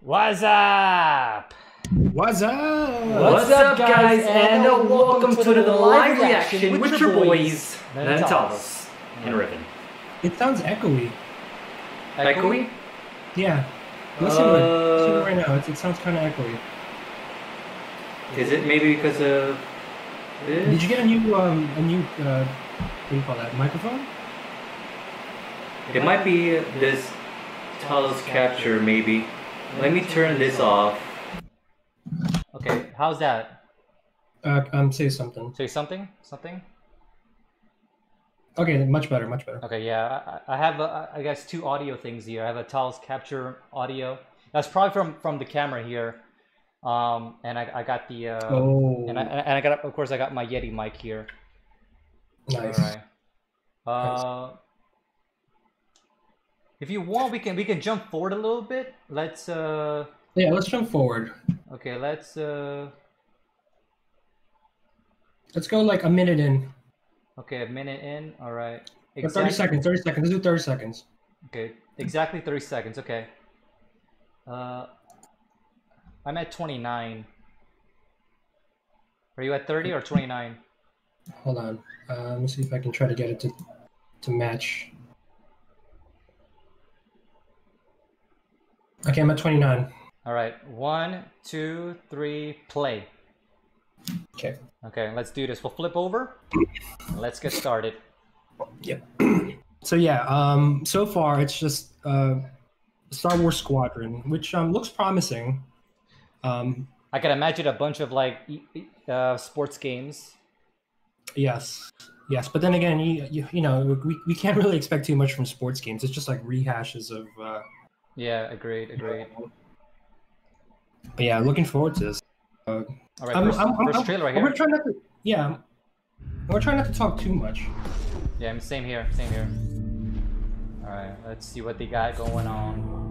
What's up? What's up? What's up, guys? And welcome to the live reaction with your boys, Nantalos and Riven. It sounds echoey. Echoey? Yeah. Listen to it. Listen to it right now. It sounds kind of echoey. Is it maybe because of this? Did you get a new what do you call that? Microphone? It might be this Talos capture, maybe. Let me turn this off. Okay, how's that? Say something. Say something? Something? Okay, much better, much better. Okay, yeah, I have, I guess, two audio things here. I have a Talos capture audio. That's probably from the camera here. And I got the, and I got, of course, I got my Yeti mic here. Nice. All right. If you want, we can jump forward a little bit. Let's yeah, let's jump forward. Okay, let's go like a minute in. Okay, a minute in. All right. Exactly. 30 seconds. 30 seconds. Let's do 30 seconds. Okay, exactly 30 seconds. Okay. I'm at 29. Are you at 30 or 29? Hold on. Let me see if I can try to get it to match. Okay, I'm at 29. All right. 1, 2, 3, play. Okay. Okay, let's do this. We'll flip over. Let's get started. Yep. So yeah, so far it's just Star Wars Squadron, which looks promising. I can imagine a bunch of like sports games. Yes, but then again, you know, we can't really expect too much from sports games. It's just like rehashes of. Yeah, agreed. But yeah, looking forward to this. All right, first trailer right here. We're trying not to. Yeah, we're trying not to talk too much. Yeah, same here. All right, let's see what they got going on.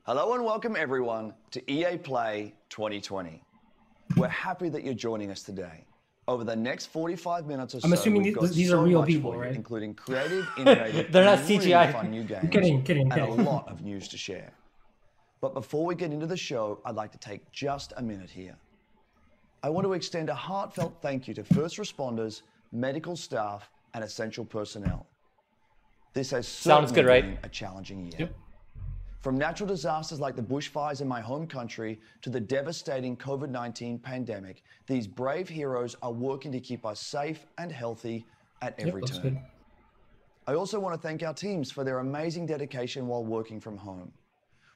Hello and welcome everyone to EA Play 2020. We're happy that you're joining us today. Over the next 45 minutes or so, I'm assuming these are real people, right? Including creative, innovative, they're not and CGI. really fun new games, kidding. and a lot of news to share. But before we get into the show, I'd like to take just a minute here. I want to extend a heartfelt thank you to first responders, medical staff, and essential personnel. This has certainly been a challenging year. Yep. From natural disasters like the bushfires in my home country to the devastating COVID-19 pandemic, these brave heroes are working to keep us safe and healthy at every turn. Good. I also want to thank our teams for their amazing dedication while working from home.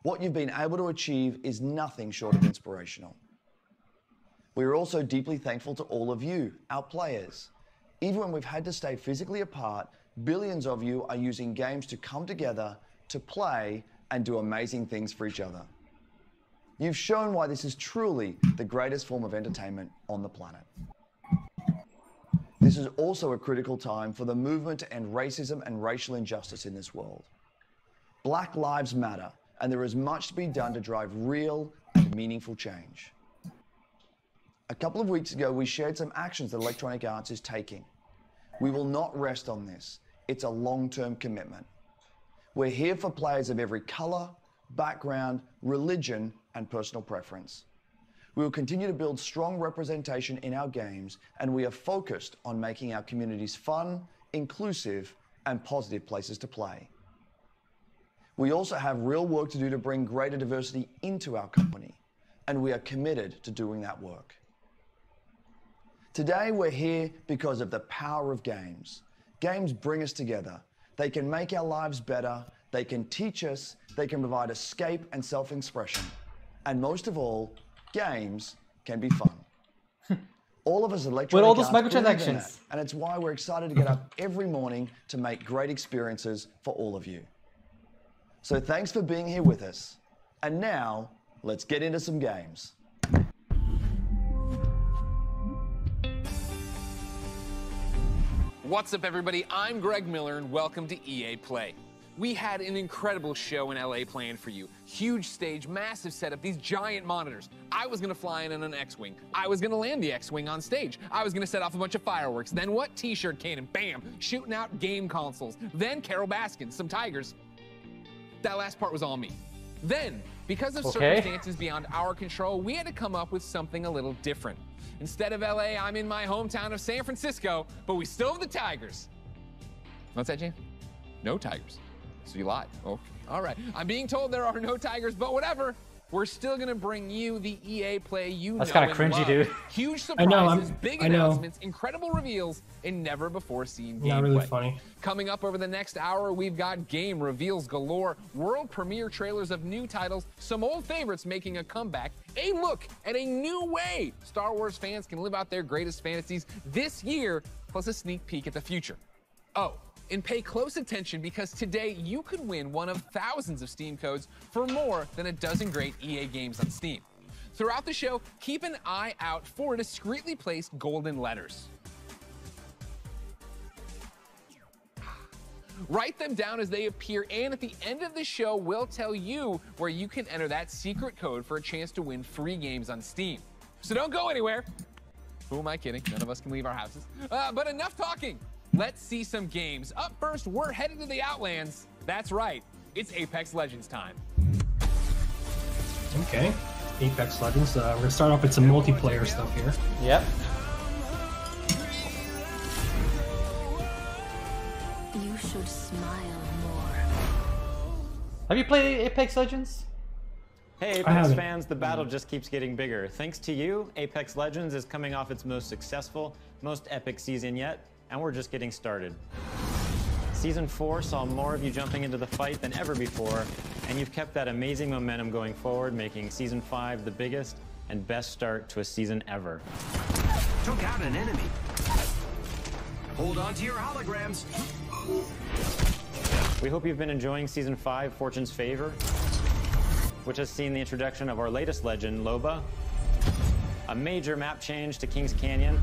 What you've been able to achieve is nothing short of inspirational. We are also deeply thankful to all of you, our players. Even when we've had to stay physically apart, billions of you are using games to come together, to play, and do amazing things for each other. You've shown why this is truly the greatest form of entertainment on the planet. This is also a critical time for the movement to end racism and racial injustice in this world. Black lives matter, and there is much to be done to drive real and meaningful change. A couple of weeks ago, we shared some actions that Electronic Arts is taking. We will not rest on this. It's a long-term commitment. We're here for players of every color, background, religion, and personal preference. We will continue to build strong representation in our games, and we are focused on making our communities fun, inclusive, and positive places to play. We also have real work to do to bring greater diversity into our company, and we are committed to doing that work. Today, we're here because of the power of games. Games bring us together. They can make our lives better, they can teach us, they can provide escape and self-expression. And most of all, games can be fun. All of us at Electronic With all those Arts believe in microtransactions. that, and it's why we're excited to get up every morning to make great experiences for all of you. So thanks for being here with us. And now, let's get into some games. What's up, everybody? I'm Greg Miller, and welcome to EA Play. We had an incredible show in LA planned for you. Huge stage, massive setup, these giant monitors. I was gonna fly in on an X-Wing. I was gonna land the X-Wing on stage. I was gonna set off a bunch of fireworks. Then what? T-shirt cannon, bam, shooting out game consoles. Then Carol Baskin, some tigers. That last part was all me. Then, because of circumstances beyond our control, we had to come up with something a little different. Instead of LA, I'm in my hometown of San Francisco, but we still have the tigers. What's that, Jane? No tigers. So you lied. Oh, all right. I'm being told there are no tigers, but whatever. We're still gonna bring you the EA play you know. That's kind of cringy, dude. Huge surprises, big announcements, incredible reveals, and never before seen gameplay. Not really funny. Coming up over the next hour, we've got game reveals galore, world premiere trailers of new titles, some old favorites making a comeback, a look at a new way Star Wars fans can live out their greatest fantasies this year, plus a sneak peek at the future. Oh, and pay close attention because today you could win one of thousands of Steam codes for more than a dozen great EA games on Steam. Throughout the show, keep an eye out for discreetly placed golden letters. Write them down as they appear, and at the end of the show, we'll tell you where you can enter that secret code for a chance to win free games on Steam. So don't go anywhere. Who am I kidding? None of us can leave our houses. But enough talking. Let's see some games. Up first, we're headed to the Outlands. That's right, it's Apex Legends time. Okay, Apex Legends. We're gonna start off with some multiplayer stuff here. Yep. You should smile more. Have you played Apex Legends? Hey Apex fans, the battle just keeps getting bigger. Thanks to you, Apex Legends is coming off its most successful, most epic season yet, and we're just getting started. Season 4 saw more of you jumping into the fight than ever before, and you've kept that amazing momentum going forward, making Season 5 the biggest and best start to a season ever. Took out an enemy. Hold on to your holograms. We hope you've been enjoying Season 5, Fortune's Favor, which has seen the introduction of our latest legend, Loba, a major map change to Kings Canyon,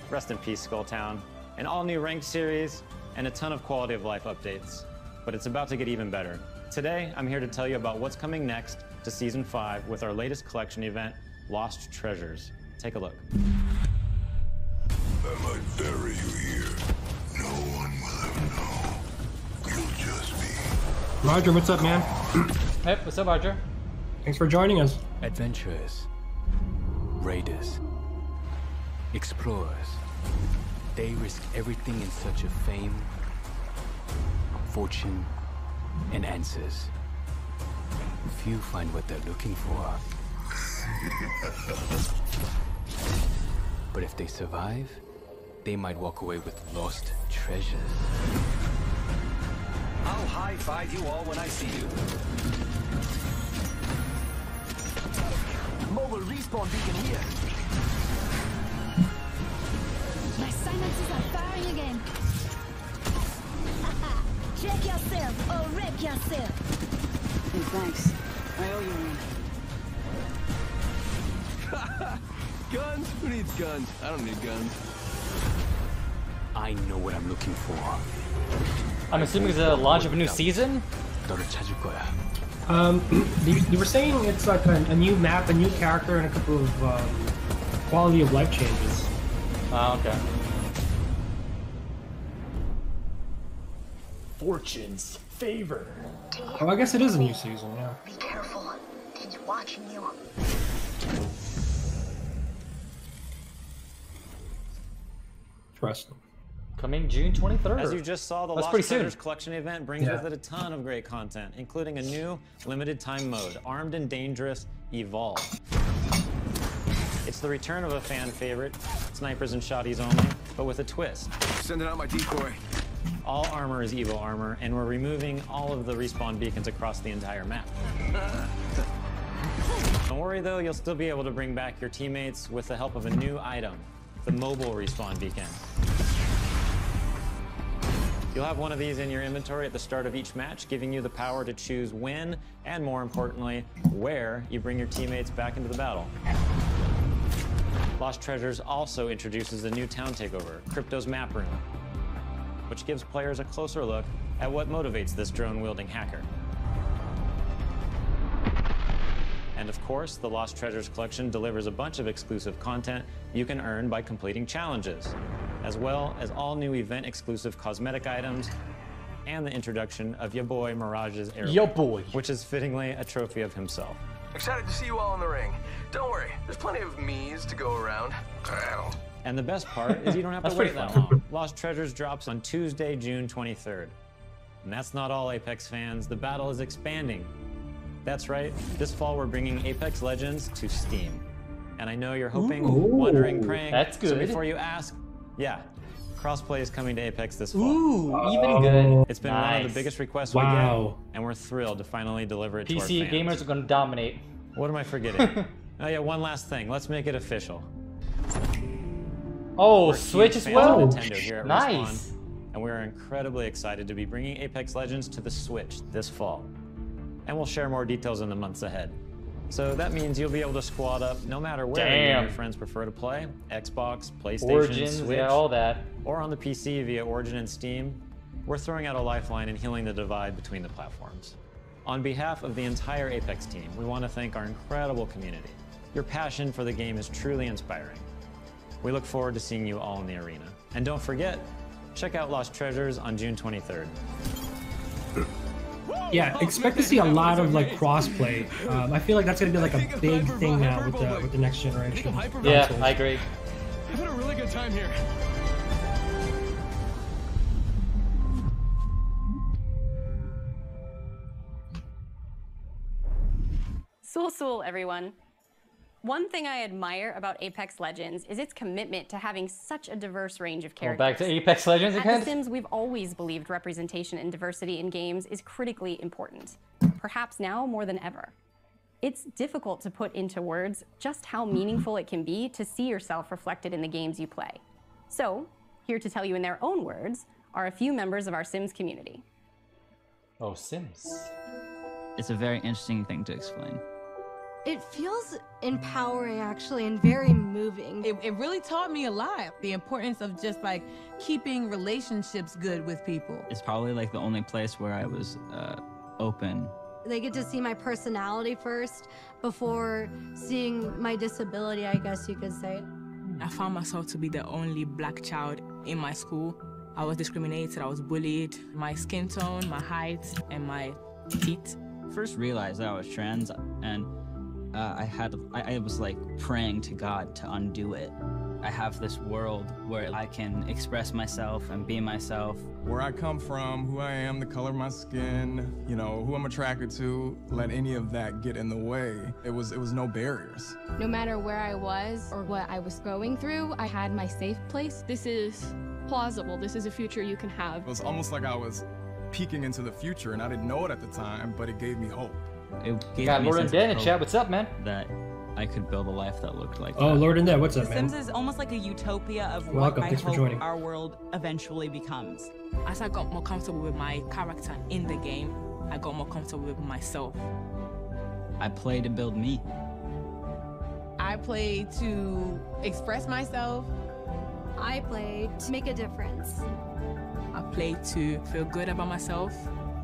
rest in peace, Skulltown, an all-new ranked series, and a ton of quality of life updates. But it's about to get even better. Today, I'm here to tell you about what's coming next to Season 5 with our latest collection event, Lost Treasures. Take a look. I might bury you here. No one will ever know. You'll just be... Roger, what's up, man? Hey, what's up, Roger? Thanks for joining us. Adventurers, raiders, explorers. They risk everything in search of fame, fortune, and answers. Few find what they're looking for. But if they survive, they might walk away with lost treasures. I'll high-five you all when I see you. Mobile respawn beacon here. My silences are firing again. Check yourself or wreck yourself. Hey, thanks. I owe you one. Guns? Who needs guns? I don't need guns. I know what I'm looking for. I'm assuming it's a launch of a new season? 너를 찾을 거야. You were saying it's like a new map, a new character, and a couple of quality of life changes. Oh, okay. Fortune's Favor. Oh, I guess it is a new season, yeah. Be careful. He's watching you. Interesting. Coming June 23rd. As you just saw, the That's Lost pretty Treasures soon. collection event brings with it a ton of great content, including a new limited time mode, Armed and Dangerous Evolve. It's the return of a fan favorite, snipers and shotties only, but with a twist. Sending out my decoy. All armor is Evo armor, and we're removing all of the respawn beacons across the entire map. Don't worry though, you'll still be able to bring back your teammates with the help of a new item, the mobile respawn beacon. You'll have one of these in your inventory at the start of each match, giving you the power to choose when, and more importantly, where you bring your teammates back into the battle. Lost Treasures also introduces a new town takeover, Crypto's Map Room. which gives players a closer look at what motivates this drone-wielding hacker. And of course, the Lost Treasures collection delivers a bunch of exclusive content you can earn by completing challenges, as well as all new event-exclusive cosmetic items and the introduction of your boy Mirage's airway, Yo boy, which is fittingly a trophy of himself. Excited to see you all in the ring. Don't worry, there's plenty of me's to go around. And the best part is you don't have to wait that long. Lost Treasures drops on Tuesday, June 23rd. And that's not all, Apex fans. The battle is expanding. That's right, this fall we're bringing Apex Legends to Steam. And I know you're hoping, wondering, praying. That's good. So before you ask, yeah, crossplay is coming to Apex this fall. Ooh, even good. It's been one of the biggest requests we get, and we're thrilled to finally deliver it to our fans. PC gamers are gonna dominate. What am I forgetting? Oh yeah, one last thing. Let's make it official. Oh, We're Switch huge as fans well. of Nintendo here at Nice. Respawn, and we are incredibly excited to be bringing Apex Legends to the Switch this fall. And we'll share more details in the months ahead. So that means you'll be able to squad up no matter where you and your friends prefer to play. Xbox, PlayStation, Origins, Switch, yeah, all that. Or on the PC via Origin and Steam. We're throwing out a lifeline and healing the divide between the platforms. On behalf of the entire Apex team, we want to thank our incredible community. Your passion for the game is truly inspiring. We look forward to seeing you all in the arena. And don't forget, check out Lost Treasures on June 23rd. Yeah, expect to see a lot of like crossplay. I feel like that's gonna be like a big thing now with the next generation. Yeah, I agree. I've had a really good time here. Sul, everyone. One thing I admire about Apex Legends is its commitment to having such a diverse range of characters. Back to Apex Legends again? At The Sims, we've always believed representation and diversity in games is critically important, perhaps now more than ever. It's difficult to put into words just how meaningful it can be to see yourself reflected in the games you play. So, here to tell you in their own words are a few members of our Sims community. Oh, Sims. It's a very interesting thing to explain. It feels empowering, actually, and very moving. It really taught me a lot. The importance of just like keeping relationships good with people. It's probably like the only place where I was open. They get to see my personality first before seeing my disability, I guess you could say. I found myself to be the only black child in my school. I was discriminated, I was bullied. My skin tone, my height, and my teeth. First realized that I was trans, and I was like praying to God to undo it. I have this world where I can express myself and be myself. Where I come from, who I am, the color of my skin, you know, who I'm attracted to, let any of that get in the way. It was no barriers. No matter where I was or what I was going through, I had my safe place. This is plausible. This is a future you can have. It was almost like I was peeking into the future, and I didn't know it at the time, but it gave me hope. It gave got me Lord and Dan in chat. What's up, man? That I could build a life that looked like Oh, that. Lord and Dan, what's up, The man? Sims is almost like a utopia of Welcome, what I thanks for hope joining. our world eventually becomes. As I got more comfortable with my character in the game, I got more comfortable with myself. I play to build me. I play to express myself. I play to make a difference. I play to feel good about myself.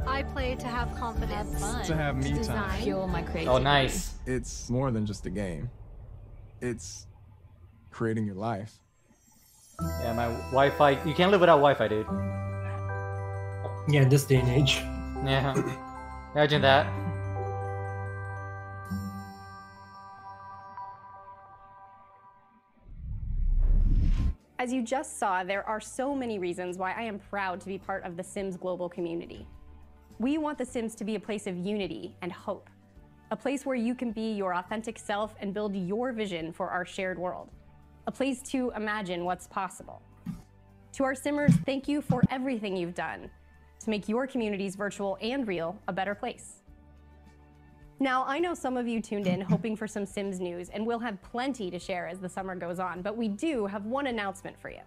I play to have confidence. To have me time. Design. Fuel my creativity. Oh, nice. It's more than just a game. It's creating your life. Yeah, my Wi-Fi. You can't live without Wi-Fi, dude. Yeah, in this day and age. Yeah. Imagine that. As you just saw, there are so many reasons why I am proud to be part of the Sims global community. We want the Sims to be a place of unity and hope, a place where you can be your authentic self and build your vision for our shared world, a place to imagine what's possible. To our Simmers, thank you for everything you've done to make your communities, virtual and real, a better place. Now, I know some of you tuned in hoping for some Sims news, and we'll have plenty to share as the summer goes on, but we do have one announcement for you.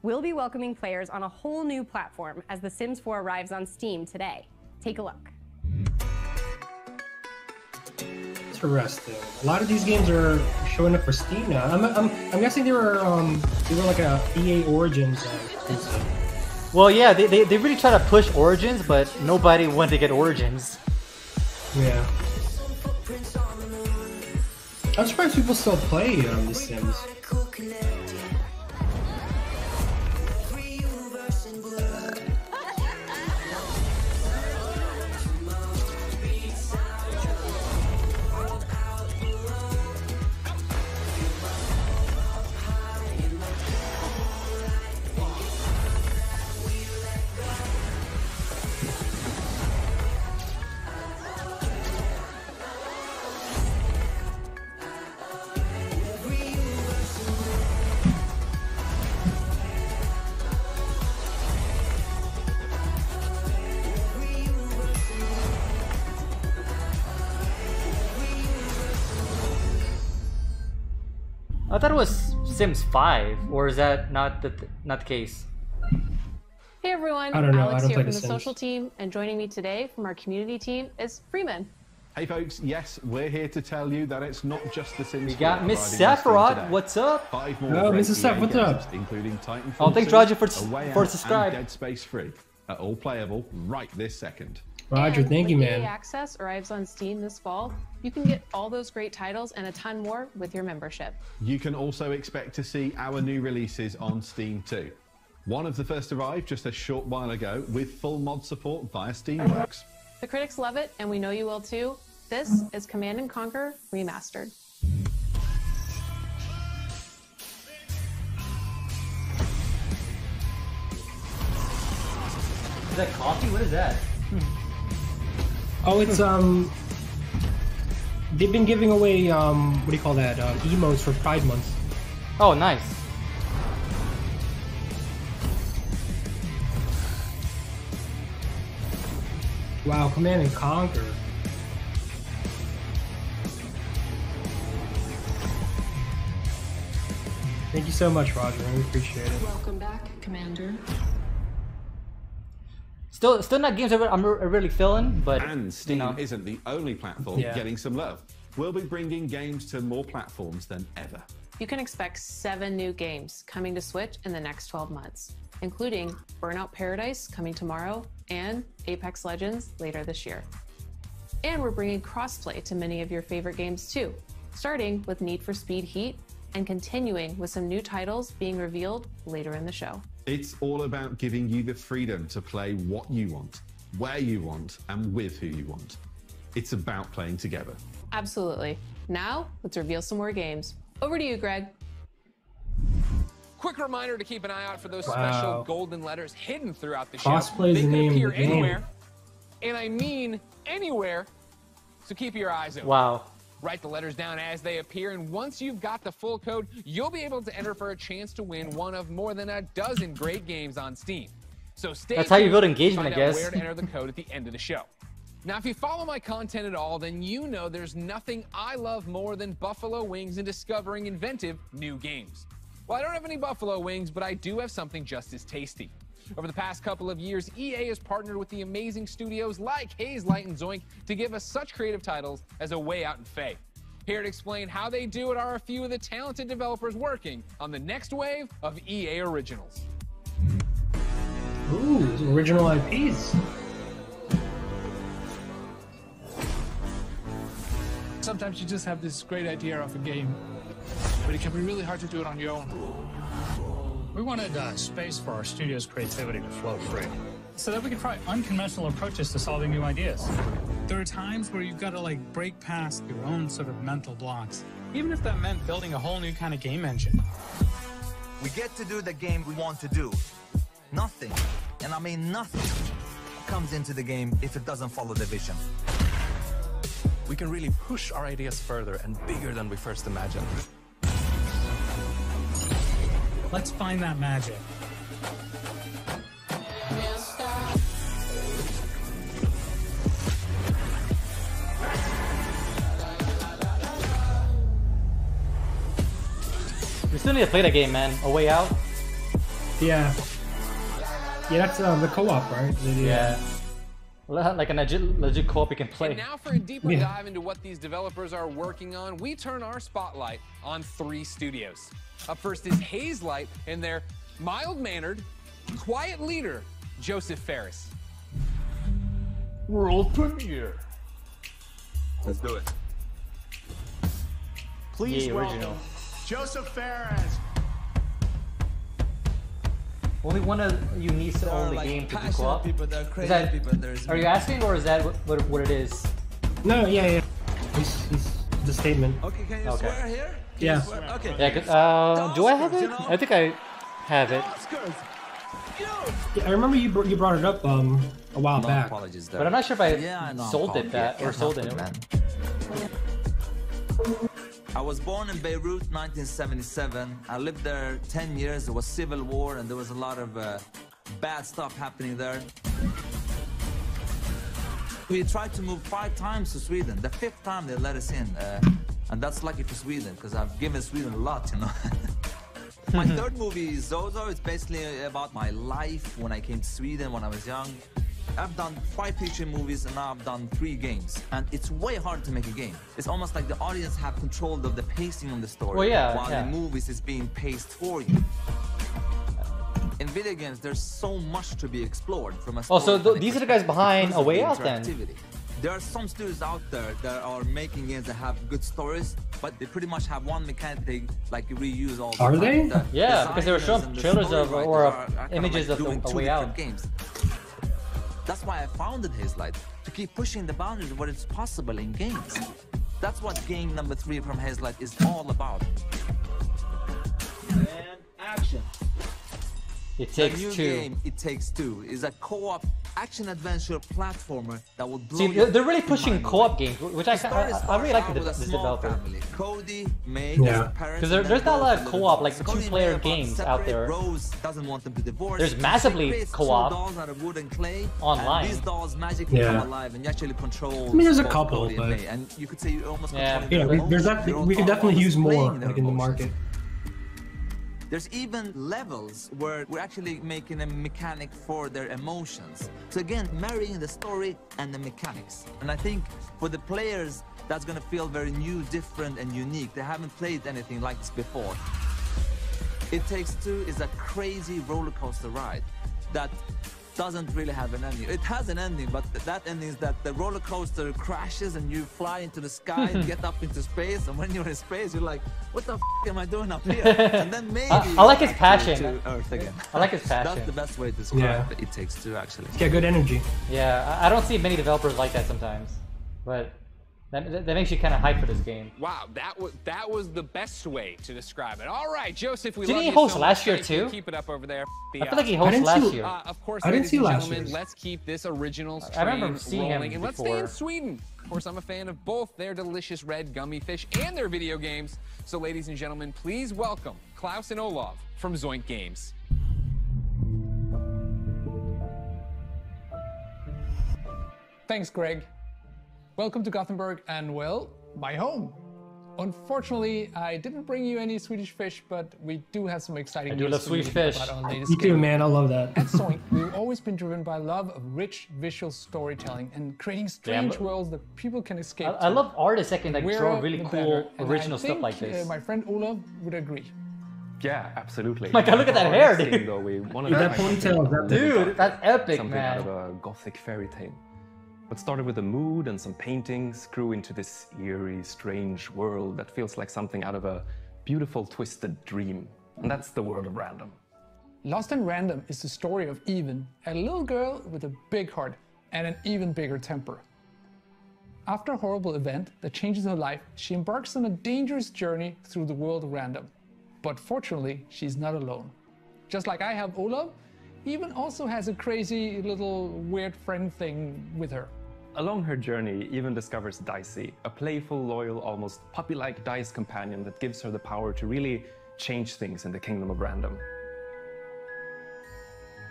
We'll be welcoming players on a whole new platform as The Sims 4 arrives on Steam today. Take a look. Interesting. A lot of these games are showing up for Steam now. I'm guessing they were like a EA Origins exclusive. Well, yeah, they really try to push Origins, but nobody wanted to get Origins. Yeah. I'm surprised people still play The Sims. I thought it was Sims 5, or is that not the case? Hey everyone, I don't know. Alex I don't here play from The the Sims. social team, and joining me today from our community team is Freeman. Hey folks, yes, we're here to tell you that it's not just the Sims. We got Miss Sephiroth. What's up? 5 more Oh, great Mrs. Seph, EA what's games, up? including Titanfall Oh, thanks 2, Roger for A Way for Out, subscribe. and Dead Space 3 are all playable right this second. Roger, And thank you, when man. EA Access arrives on Steam this fall, you can get all those great titles and a ton more with your membership. You can also expect to see our new releases on Steam too. One of the first arrived just a short while ago with full mod support via Steamworks. The critics love it, and we know you will too. This is Command & Conquer Remastered. Is that coffee? What is that? Oh, it's they've been giving away what do you call that? Emotes for Pride Month. Oh, nice. Wow, Command & Conquer. Thank you so much, Roger. I appreciate it. Welcome back, Commander. Still not games I'm really feeling, but And Steam you know. isn't the only platform Yeah. getting some love. We'll be bringing games to more platforms than ever. You can expect 7 new games coming to Switch in the next 12 months, including Burnout Paradise coming tomorrow and Apex Legends later this year. And we're bringing crossplay to many of your favorite games too, starting with Need for Speed Heat and continuing with some new titles being revealed later in the show. It's all about giving you the freedom to play what you want, where you want, and with who you want. It's about playing together. Absolutely. Now, let's reveal some more games. Over to you, Greg. Quick reminder to keep an eye out for those Wow. special golden letters hidden throughout the show. Cosplay is They the could name of appear the game. anywhere, and I mean anywhere, so keep your eyes open. Wow. Write the letters down as they appear, and once you've got the full code, you'll be able to enter for a chance to win one of more than a dozen great games on Steam. So stay That's how you tuned build to engagement, find I guess. out where to enter the code at the end of the show. Now, if you follow my content at all, then you know there's nothing I love more than buffalo wings and discovering inventive new games. Well, I don't have any buffalo wings, but I do have something just as tasty. Over the past couple of years, EA has partnered with the amazing studios like Haze Light and Zoink to give us such creative titles as A Way Out and Faye. Here to explain how they do it are a few of the talented developers working on the next wave of EA originals. Ooh, original IPs. Sometimes you just have this great idea of a game, but it can be really hard to do it on your own. We wanted space for our studio's creativity to flow free, so that we could try unconventional approaches to solving new ideas. There are times where you've got to break past your own sort of mental blocks, even if that meant building a whole new kind of game engine. We get to do the game we want to do. Nothing, and I mean nothing, comes into the game if it doesn't follow the vision. We can really push our ideas further and bigger than we first imagined. Let's find that magic. We still need to play that game, man. A Way Out. Yeah. Yeah, that's the co-op, right? Yeah. Like a legit co-op you can play. And now for a deeper dive into what these developers are working on, we turn our spotlight on 3 studios. Up first is Haze Light and their mild-mannered, quiet leader, Joseph Ferris. World premiere. Let's do it. Please Yeah, welcome original. Joseph Ferris. Only one of you needs to own the game to do co-op. People, there are Is crazy that, people. There's are you asking, or is that what it is? No, yeah. He's the statement. Okay, can you Okay. swear here? Can Yeah. you swear? Okay. Yeah. Do I have it? I think I have it. Yeah, I remember you brought it up a while back. Apologies there. But I'm not sure if I Yeah, no sold it apologies. or sold it. I was born in Beirut, 1977. I lived there 10 years. There was civil war, and there was a lot of bad stuff happening there. We tried to move 5 times to Sweden. The 5th time they let us in, and that's lucky for Sweden because I've given Sweden a lot, you know. My third movie, Zozo, it's basically about my life when I came to Sweden when I was young. I've done 5 feature movies and now I've done 3 games. And it's way hard to make a game. It's almost like the audience have control of the pacing of the story. Well, yeah, while yeah. in movies it's being paced for you. In video games, there's so much to be explored from a Oh, so storytelling these are the guys behind because A Way of the Out then? interactivity. There are some studios out there that are making games that have good stories, but they pretty much have one mechanic they like reuse all the Are time. they? The Yeah, because they were designers showing and the trailers of story or writers are kinda images like of doing A 2 Way different Out. games. That's why I founded Hazelight, to keep pushing the boundaries of what is possible in games. That's what game number 3 from Hazelight is all about. And action. It Takes the new Two. game, It Takes Two, is a co-op action-adventure platformer that will blow See, you they're really fucking pushing mind co-op away. games, which The I story really like starts out with a this small developer. family. Cody, Meg, Yeah. his parents, Because and there's their not a lot of girlfriend. co-op, like Cody and two-player Meg are games out separate. there. Rose doesn't want them to divorce. There's So she massively creates 2 co-op dolls out of wood and clay, online. And these dolls magically Yeah. come alive, and you actually control. I mean, there's a both couple, Cody and but- Meg, and you could say you almost Yeah. control Yeah, their there's emotions. that. You're We could definitely almost use more playing their like in the emotions. market. There's even levels where we're actually making a mechanic for their emotions. So again, marrying the story and the mechanics. And I think for the players, that's gonna feel very new, different, and unique. They haven't played anything like this before. It Takes Two is a crazy roller coaster ride that doesn't really have an ending. It has an ending, but that ending is that the roller coaster crashes and you fly into the sky and get up into space. And when you're in space, you're like, what the f am I doing up here? And then maybe I like his you passion. to Earth again. I like his passion. That's the best way to describe Yeah. It Takes Two, actually. It's got good energy. Yeah, I don't see many developers like that sometimes, but that makes you kind of hype for this game. Wow, that was the best way to describe it. All right, Joseph, we Didn't love he you host so last much. year Thank you. too? Keep it up over there. I feel like he hosted last year. Of course, I didn't ladies see and last gentlemen, year's. let's keep this originals I remember train seeing him rolling, and let's stay before. in Sweden. Of course, I'm a fan of both their delicious red gummy fish and their video games. So, ladies and gentlemen, please welcome Klaus and Olav from Zoink Games. Thanks, Greg. Welcome to Gothenburg and, well, my home. Unfortunately, I didn't bring you any Swedish fish, but we do have some exciting I do news love for you Swedish fish. about our latest Me too, game. man. I love that. At Zoink, we've always been driven by love of rich visual storytelling and creating strange but- worlds that people can escape I to. love artists that can like We're draw really the cool better, and original I stuff think, like this. my friend Olav would agree. Yeah, absolutely. My God, look at that hair, Thing, dude. though, we wanted Dude, to that try ponytail something is that different, Dude, that's epic, something man. out of a gothic fairy tale. What started with a mood and some paintings grew into this eerie, strange world that feels like something out of a beautiful, twisted dream. And that's the world of random. Lost and Random is the story of Even, a little girl with a big heart and an even bigger temper. After a horrible event that changes her life, she embarks on a dangerous journey through the world of random. But fortunately, she's not alone. Just like I have Olav, Even also has a crazy little weird friend thing with her. Along her journey, Even discovers Dicey, a playful, loyal, almost puppy-like dice companion that gives her the power to really change things in the kingdom of random.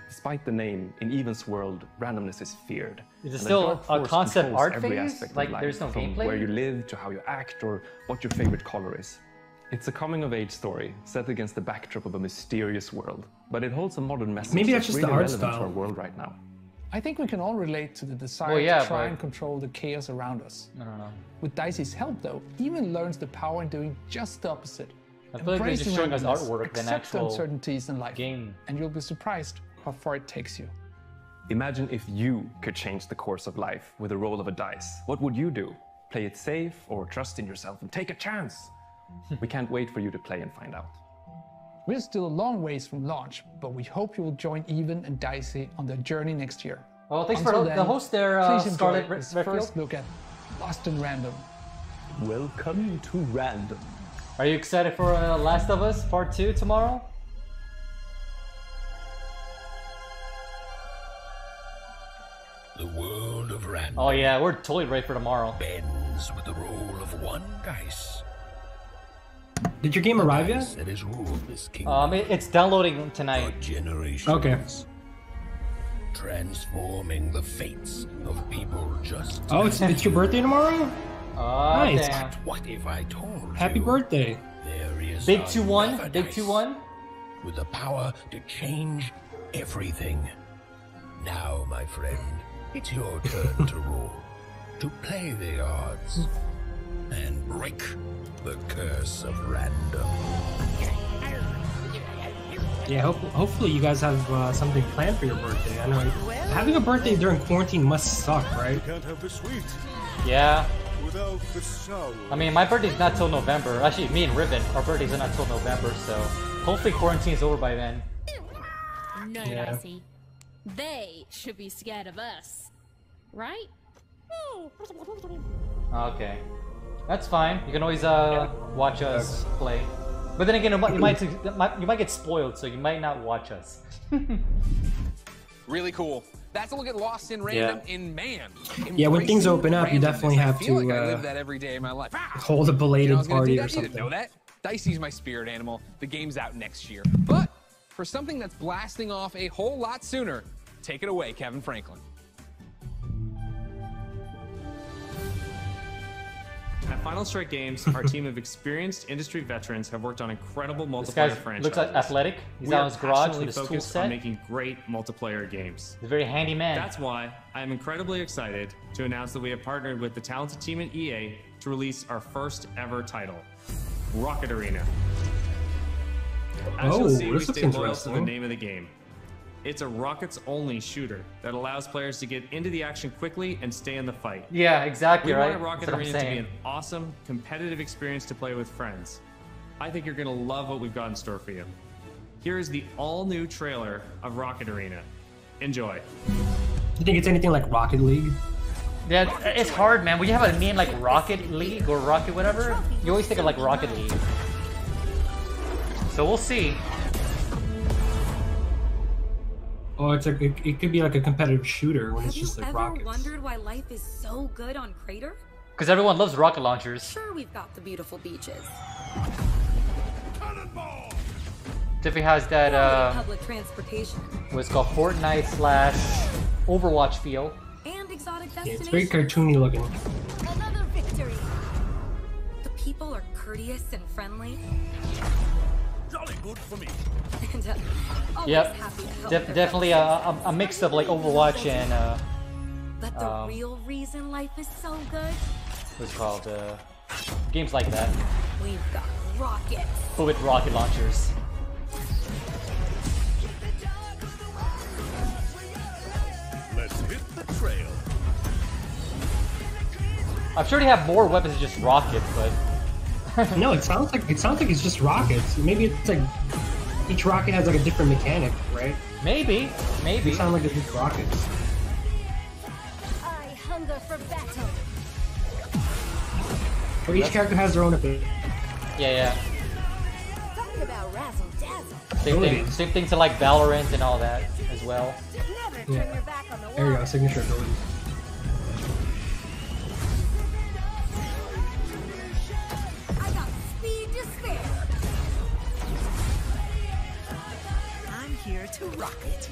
Despite the name, in Even's world, randomness is feared. Is it And a still dark a force concept controls art every phase? aspect of Like, life, there's no from gameplay? where you live to how you act or what your favorite color is. It's a coming-of-age story set against the backdrop of a mysterious world, but it holds a modern message Maybe that's just really the art relevant to style. our world right now. I think we can all relate to the desire Well, yeah, to try but- and control the chaos around us. I don't know. With Dicey's help, though, Even learns the power in doing just the opposite. I feel like they're Embrace just showing us randomness, artwork than accept actual uncertainties in life, game. and you'll be surprised how far it takes you. Imagine if you could change the course of life with a roll of a dice. What would you do? Play it safe or trust in yourself and take a chance? We can't wait for you to play and find out. We're still a long ways from launch, but we hope you will join Even and Dicey on their journey next year. Well, thanks Until for then, the host there, please Scarlett enjoy this Redfield. first look at Lost in Random. Welcome to Random. Are you excited for Last of Us Part 2 tomorrow? The world of Random Oh yeah, we're totally ready for tomorrow. bends with the roll of one dice. Did your game arrive yet? That is ruled this kingdom It's downloading tonight. for generations. Okay. Transforming the fates of people just. Oh, it's your birthday tomorrow? Oh, Nice. damn. What if I told Happy you birthday. there is Big another 2-1, big dice 2-1. with the power to change everything. Now, my friend, it's your turn to roll, to play the odds, and break the curse of random. Yeah, hopefully you guys have something planned for your birthday. I know having a birthday during quarantine must suck, right? Can't have the sweet Yeah. without the sour. I mean, my birthday's not till November. Actually, me and Ribbon, our birthdays are not till November, so hopefully quarantine's over by then. No, Yeah. Dicey. They should be scared of us. Right? Okay. That's fine. You can always watch us play. But then again, you might get spoiled, so you might not watch us. Really cool. That's a look at Lost in Random in man. Yeah, when things open up, you Randomness. definitely have I feel to like I live that every day in my life. hold a belated I was gonna party do or that. You didn't something. know that? Dicey's my spirit animal. The game's out next year. But for something that's blasting off a whole lot sooner, take it away, Kevin Franklin. At Final Strike Games, our team of experienced industry veterans have worked on incredible multiplayer This guy franchises. looks like athletic. He's We out are in his garage passionately with his tool focused set. on making great multiplayer games. He's a very handy man. That's why I am incredibly excited to announce that we have partnered with the talented team at EA to release our first ever title, Rocket Arena. As you'll see, we this looks stay loyal to the interesting. name of the game. It's a rockets-only shooter that allows players to get into the action quickly and stay in the fight. Yeah, exactly, We right? wanted Rocket That's what I'm Arena to be saying. an awesome, competitive experience to play with friends. I think you're going to love what we've got in store for you. Here is the all-new trailer of Rocket Arena. Enjoy. You think it's anything like Rocket League? Yeah, it's hard, man. When you have a name like Rocket League or Rocket whatever, you always think of like Rocket League. So we'll see. Oh, it's like it could be like a competitive shooter when it's just like Ever rockets. wondered why life is so good on Crater? Because everyone loves rocket launchers. Sure, we've got the beautiful beaches, Tiffy has that, public transportation, what's called Fortnite / Overwatch feel. and exotic Yeah, destinations. it's very cartoony looking. Another victory. The people are courteous and friendly. Jolly good for me. And always Yep, happy to help their definitely a mix of like Overwatch and But the real reason life is so good, what's it called games like that, we've got rockets. but with rocket launchers. Let's hit the trail. I'm sure they have more weapons than just rockets, but No, it sounds like it's just rockets. Maybe it's like each rocket has like a different mechanic, right? maybe. It sound like it's just rockets. I hunger for battle. Or each character has their own ability. Yeah. Talk about razzle dazzle. Same thing to like Valorant and all that as well. Never turn Yeah. your back on the There you wall. go, signature abilities. I got speed to spare. I'm here to rock it.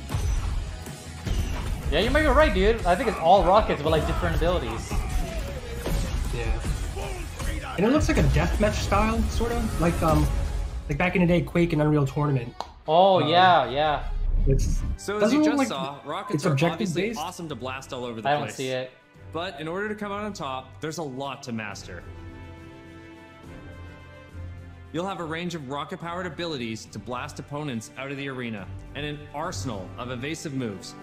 Yeah, you might be right, dude. I think it's all rockets with like different abilities. Yeah. And it looks like a deathmatch style, sort of like back in the day, Quake and Unreal Tournament. Oh yeah. It's So as doesn't you look just like saw, rockets it's are objective obviously based. awesome to blast all over the I place. don't see it. But in order to come out on top, there's a lot to master. You'll have a range of rocket-powered abilities to blast opponents out of the arena, and an arsenal of evasive moves.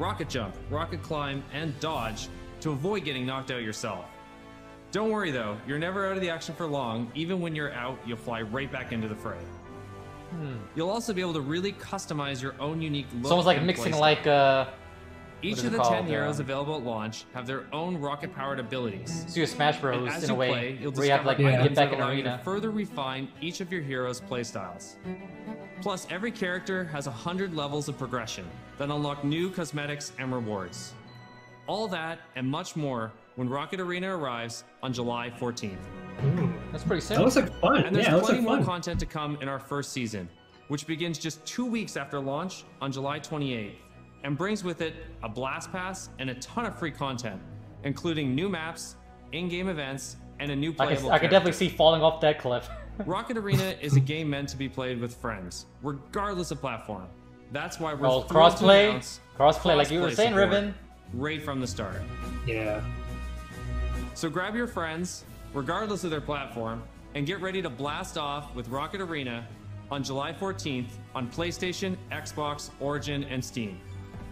Rocket jump, rocket climb, and dodge to avoid getting knocked out yourself. Don't worry though, you're never out of the action for long. Even when you're out, you'll fly right back into the fray. You'll also be able to really customize your own unique look. It's almost like and mixing playstyle. like Each of the 10 heroes available at launch have their own rocket-powered abilities. So you Smash Bros. As In you a way, play, you'll where you have to like discover get items back that in allow you arena. to further refine each of your heroes' playstyles. Plus, every character has 100 levels of progression that unlock new cosmetics and rewards. All that and much more when Rocket Arena arrives on July 14th. That's pretty sick. That looks like fun. And there's Yeah, that looks plenty like more fun. content to come in our first season, which begins just 2 weeks after launch on July 28th, and brings with it a blast pass and a ton of free content, including new maps, in-game events, and a new playable I can definitely see falling off that cliff. Rocket Arena is a game meant to be played with friends, regardless of platform. That's why we're Well, thrilled to crossplay, announce like you were crossplay saying, support Ribbon. right from the start. Yeah. So grab your friends, regardless of their platform, and get ready to blast off with Rocket Arena on July 14th on PlayStation, Xbox, Origin, and Steam.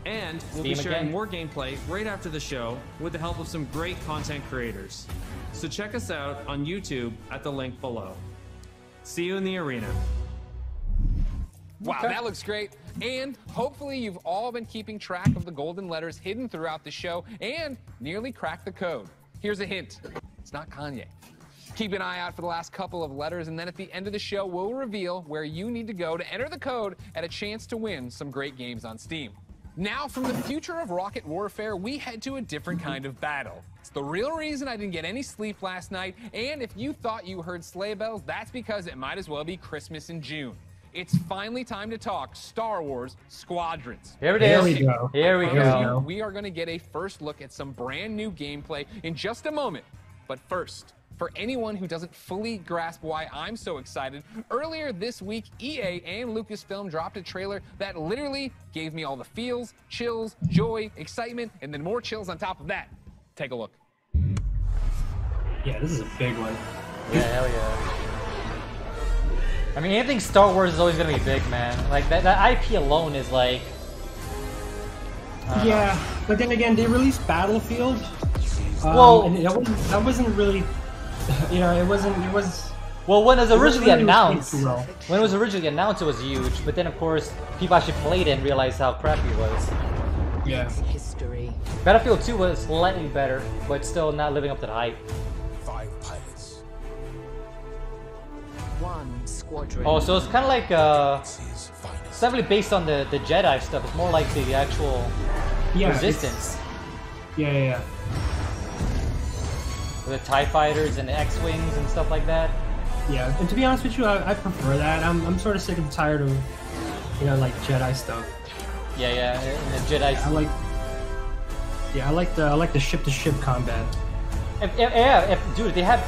And we'll be Steam sharing again. more gameplay right after the show with the help of some great content creators. So check us out on YouTube at the link below. See you in the arena. Wow, that looks great. And hopefully you've all been keeping track of the golden letters hidden throughout the show and nearly cracked the code. Here's a hint. It's not Kanye. Keep an eye out for the last couple of letters, and then at the end of the show, we'll reveal where you need to go to enter the code and a chance to win some great games on Steam. Now, from the future of rocket warfare, we head to a different kind of battle. It's the real reason I didn't get any sleep last night, and if you thought you heard sleigh bells, that's because it might as well be Christmas in June. It's finally time to talk Star Wars Squadrons. Here it is. Here we go. Here we go. We are going to get a first look at some brand new gameplay in just a moment. But first, for anyone who doesn't fully grasp why I'm so excited, earlier this week, EA and Lucasfilm dropped a trailer that literally gave me all the feels, chills, joy, excitement, and then more chills on top of that. Take a look. Yeah, this is a big one. Yeah, hell yeah. I mean, anything Star Wars is always gonna be big, man. Like that IP alone is like. Yeah, but then again, they released Battlefield. Well, and that wasn't really, you know, it was. Well, when it was originally really announced, received well. when it was originally announced, it was huge. But then, of course, people actually played it and realized how crappy it was. Yeah. History. Battlefield 2 was slightly better, but still not living up to the hype. 5 pilots. 1 squadron. Oh, so it's kind of like it's not really based on the Jedi stuff. It's more like the actual Resistance. Yeah. With the TIE fighters and the X-wings and stuff like that. Yeah, and to be honest with you, I prefer that. I'm sort of sick and tired of, you know, like Jedi stuff. Yeah, and the Jedi. I like the ship-to-ship combat. Dude, they have,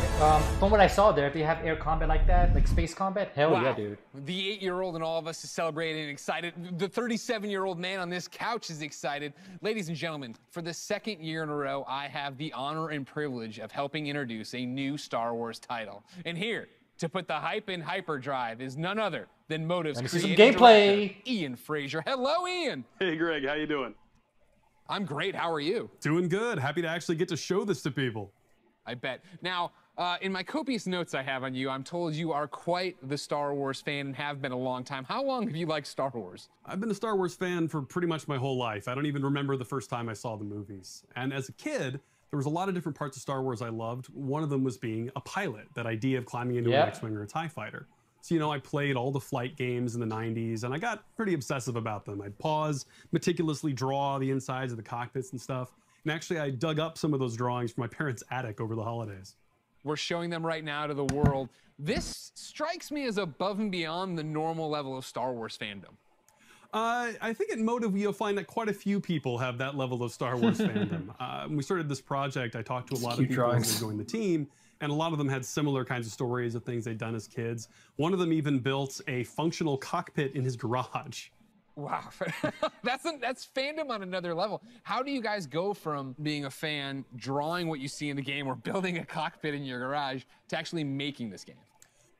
from what I saw there, if they have air combat like that, like space combat, hell Wow. yeah, dude. The 8-year-old and all of us is celebrating and excited. The 37-year-old man on this couch is excited. Ladies and gentlemen, for the second year in a row, I have the honor and privilege of helping introduce a new Star Wars title. And here, to put the hype in hyperdrive, is none other than Motive's Let me see some creative gameplay. director, Ian Fraser. Hello, Ian. Hey, Greg, how you doing? I'm great. How are you? Doing good. Happy to actually get to show this to people. I bet. Now, in my copious notes I have on you, I'm told you are quite the Star Wars fan and have been a long time. How long have you liked Star Wars? I've been a Star Wars fan for pretty much my whole life. I don't even remember the first time I saw the movies. And as a kid, there was a lot of different parts of Star Wars I loved. One of them was being a pilot, that idea of climbing into an X-Wing or a TIE fighter. So, you know, I played all the flight games in the 90s, and I got pretty obsessive about them. I'd pause, meticulously draw the insides of the cockpits and stuff. And actually, I dug up some of those drawings from my parents' attic over the holidays. We're showing them right now to the world. This strikes me as above and beyond the normal level of Star Wars fandom. I think at Motive, you'll find that quite a few people have that level of Star Wars fandom. When we started this project, I talked to a lot of people as they joined the team, and a lot of them had similar kinds of stories of things they'd done as kids. One of them even built a functional cockpit in his garage. Wow, that's fandom on another level. How do you guys go from being a fan, drawing what you see in the game, or building a cockpit in your garage, to actually making this game?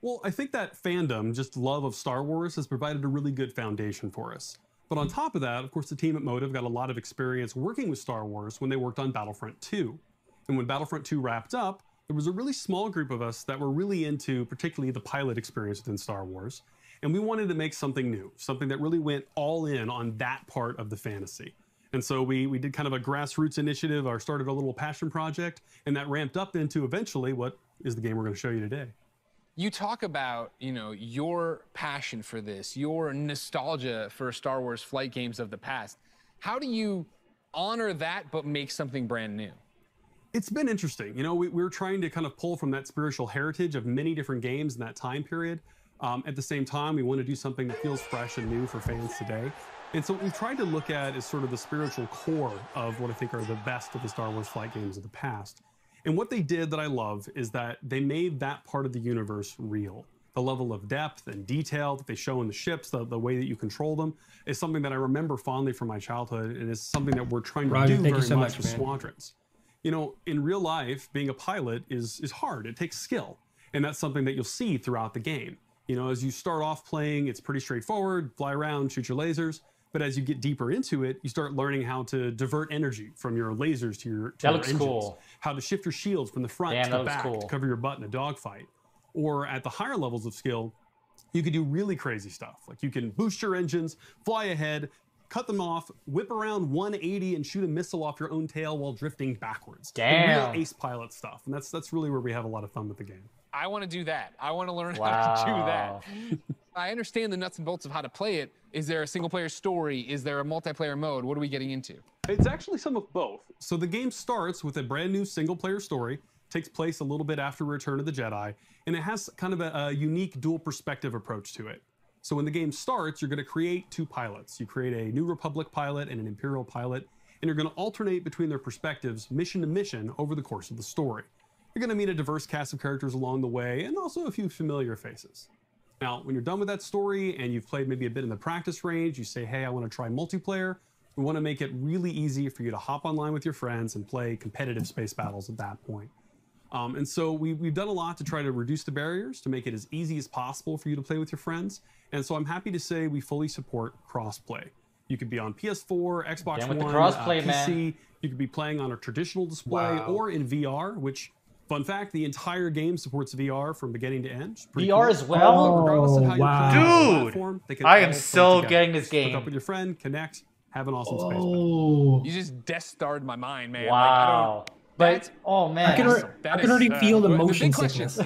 Well, I think that fandom, just love of Star Wars, has provided a really good foundation for us. But on top of that, of course, the team at Motive got a lot of experience working with Star Wars when they worked on Battlefront 2. And when Battlefront 2 wrapped up, there was a really small group of us that were really into particularly the pilot experience within Star Wars. And we wanted to make something new, something that really went all in on that part of the fantasy. And so we did kind of a grassroots initiative, or started a little passion project, and that ramped up into eventually what is the game we're going to show you today. You talk about, you know, your passion for this, your nostalgia for Star Wars flight games of the past. How do you honor that but make something brand new? It's been interesting. You know, we're trying to kind of pull from that spiritual heritage of many different games in that time period. At the same time, we want to do something that feels fresh and new for fans today. And so what we've tried to look at is sort of the spiritual core of what I think are the best of the Star Wars flight games of the past. And what they did that I love is that they made that part of the universe real. The level of depth and detail that they show in the ships, the way that you control them, is something that I remember fondly from my childhood, and is something that we're trying to do very much with Squadrons. You know, in real life, being a pilot is hard. It takes skill, and that's something that you'll see throughout the game. You know, as you start off playing, it's pretty straightforward, fly around, shoot your lasers. But as you get deeper into it, you start learning how to divert energy from your lasers to your engines. Cool. How to shift your shields from the front to the back to cover your butt in a dogfight. Or at the higher levels of skill, you could do really crazy stuff. Like you can boost your engines, fly ahead, cut them off, whip around 180 and shoot a missile off your own tail while drifting backwards. Damn. Real ace pilot stuff. And that's really where we have a lot of fun with the game. I want to do that. I want to learn how to do that. I understand the nuts and bolts of how to play it. Is there a single player story? Is there a multiplayer mode? What are we getting into? It's actually some of both. So the game starts with a brand new single player story, takes place a little bit after Return of the Jedi, and it has kind of a unique dual perspective approach to it. So when the game starts, you're going to create two pilots. You create a New Republic pilot and an Imperial pilot, and you're going to alternate between their perspectives mission to mission over the course of the story. You're going to meet a diverse cast of characters along the way, and also a few familiar faces. Now, when you're done with that story and you've played maybe a bit in the practice range, you say, hey, I want to try multiplayer. We want to make it really easy for you to hop online with your friends and play competitive space battles at that point. And so we've done a lot to try to reduce the barriers, to make it as easy as possible for you to play with your friends. And so I'm happy to say we fully support crossplay. You could be on PS4, Xbox One, PC. Man. You could be playing on a traditional display or in VR, which... Fun fact, the entire game supports VR from beginning to end. VR cool. As well? Regardless of how you're platform, I am so getting this game. Hook up with your friend, connect, have an awesome space battle. You just Death Starred my mind, man. Wow. Like, but, oh man. I can already feel the motion sickness.